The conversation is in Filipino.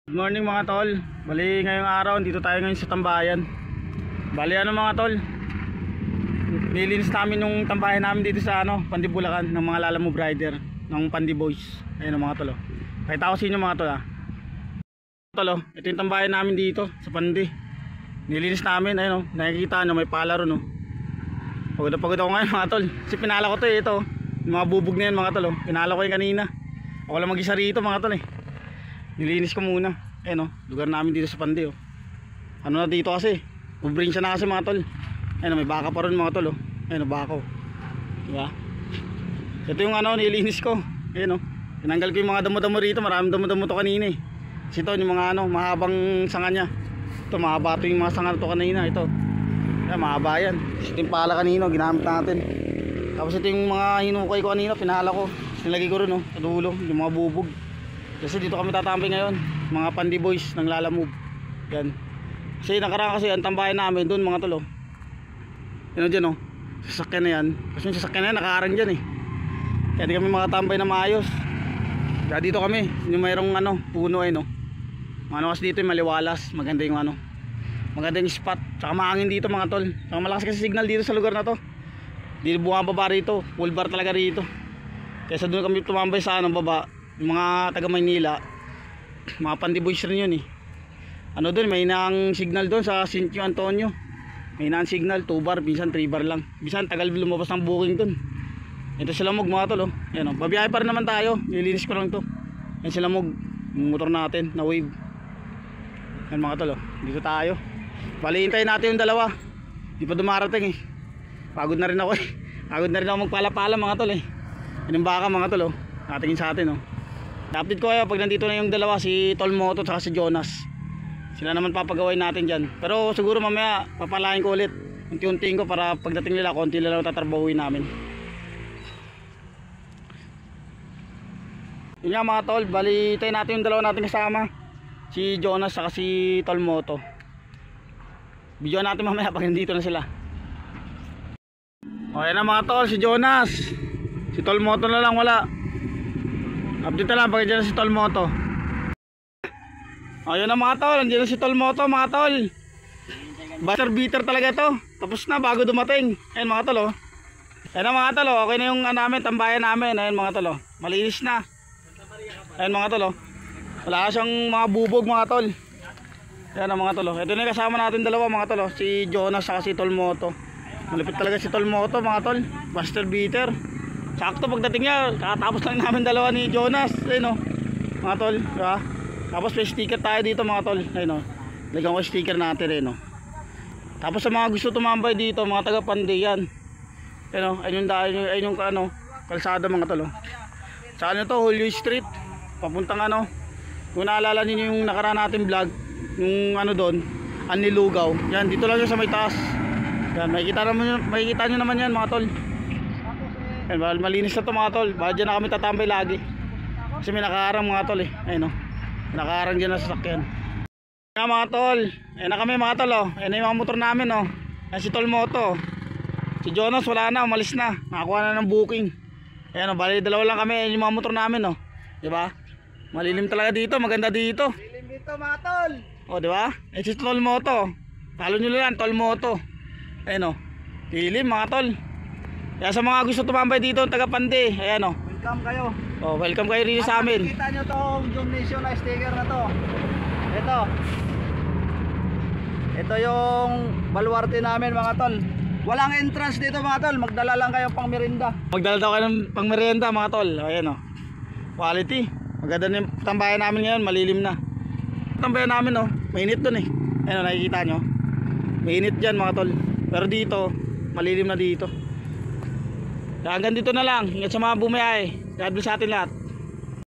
Good morning mga tol. Bali ngayong araw dito tayo ngayon sa tambayan. Bali mga tol, nilinis namin yung tambayan namin dito sa Pandi Bulacan ng mga Lala Move Rider ng Pandi Boys. Ayun mga tol. Kahit ako sa inyo mga tol Tol, ito yung tambayan namin dito sa Pandi. Nilinis namin, ayun nakikita nyo may palaro Pagod na pagod ako ngayon mga tol. Kasi pinala ko to ito. Yung mga bubog na yan mga tol. Pinala ko yung kanina. Ako lang mag-isa rito mga tol Nilinis ko muna. Lugar namin dito sa Pandi Ano na dito kasi, probinsya na kasi mga tol. May baka pa rin mga tol bakaw. Diba? Ito yung nilinis ko. Tinanggal ko yung mga damo-damo rito. Maraming damo-damo to kanina Kasi ito yung mga mahabang sanga nya. Ito mahaba ito yung mga sanga to kanina. Ito mahaba yan. Ito yung pala kanina ginamit natin. Tapos ito yung mga hinukay ko kanina, pinala ko. Nilagay ko rin sa dulo, yung mga bubog. Kasi dito kami tatambay ngayon, mga Pandi Boys ng Lala Move. Yan. Kasi nakaraan kasi ang tambayan namin doon mga tol dyan sasakyan na yan. Kasi yung sasakyan na yan nakaharang dyan Kaya di kami makatambay na maayos. Kaya dito kami, yung mayroong puno kasi dito yung maliwalas, maganda yung maganda yung spot. Tsaka maangin dito mga tol. Tsaka malakas kasi signal dito sa lugar na to. Di bumababa rito, full bar talaga rito. Kaya doon kami tumambay sa baba. Yung mga taga Maynila, mga Pandi Boys rin yun doon, may inaang signal doon sa Sintio Antonio. May inaang signal, 2 bar, minsan 3 bar lang. Minsan tagal lumabas ng booking doon. Ito sila mga tol babiyahe pa rin naman tayo, nilinis ko lang to. Yan sila yung motor natin na wave. Yan mga tol dito tayo. Bali hintayin natin yung dalawa. Di pa dumarating Pagod na rin ako Pagod na rin ako magpala-pala mga tol Yung baka mga tol natingin sa atin update ko kayo pag nandito na yung dalawa, si Tol Moto at si Jonas. Sila naman papagawain natin dyan. Pero siguro mamaya papalain ko ulit. Unti-untiin ko para pagdating nila konti lang tatrabahuin namin. Yun nga mga tol, bali tayo natin yung dalawa natin kasama, si Jonas at si Tol Moto. Video natin mamaya pag nandito na sila. O yan na mga tol, si Jonas. Si Tol Moto na lang wala. Update na lang pag dyan si Tol Moto. Ayun na mga tol, nandiyan na si Tol Moto mga tol. Buster beater talaga to. Tapos na bago dumating. Ayun mga tol Ayun na mga tol okay na yung namin, tambayan namin. Ayun mga tol malinis na. Ayun mga tol wala siyang mga bubog mga tol. Ayun na mga tol ito na yung kasama natin dalawa mga tol si Jonas at si Tol Moto. Malapit talaga si Tol Moto mga tol. Buster beater. Sakto pagdating niya, kakatapos lang namin dalawa ni Jonas. Ayun mga tol diba? Tapos may sticker tayo dito mga tol. Ayun lagyan ko sticker natin Tapos sa mga gusto tumambay dito, mga taga Pandi yan. Ayun yung kalsada mga tol Saan to? Julio Street. Papuntang kung naalala niyo yung nakaraan natin vlog, yung doon, Anlilugaw. Yan, dito lang sa may taas. Yan, makikita nyo naman yan mga tol. Yan, malinis na to mga tol. Baka dyan na kami tatambay lagi. Kasi may nakaharang mga tol Ayun nakaharang dyan na sasakyan. Yan mga tol. Ayan na kami mga tol Ayan na yung mga motor namin Ayan si Tol Moto. Si Jonas wala na, umalis na. Nakakuha na ng booking. Ayan bali dalawa lang kami. Ayan yung mga motor namin Diba? Malilim talaga dito, maganda dito. Malilim dito mga tol. Diba? Ayan si Tol Moto. Follow nyo lang Tol Moto. Ayan lilim mga tol. Kaya sa mga gusto tumambay dito taga Pandi, ayan welcome kayo. Welcome kayo rin sa amin. Kita nyo tong June Nation na sticker na to. Ito yung baluarte namin mga tol. Walang entrance dito mga tol. Magdala lang kayo pang merienda. Magdala daw kayo ng pang merienda mga tol. Ayan quality. Maganda na yung tambayan namin ngayon, malilim na. Tambayan namin mainit dun Ayan nakikita nyo. Mainit dyan mga tol. Pero dito, malilim na dito. Hanggang dito na lang. Ingat sa mga bumiyahe. God bless sa atin lahat.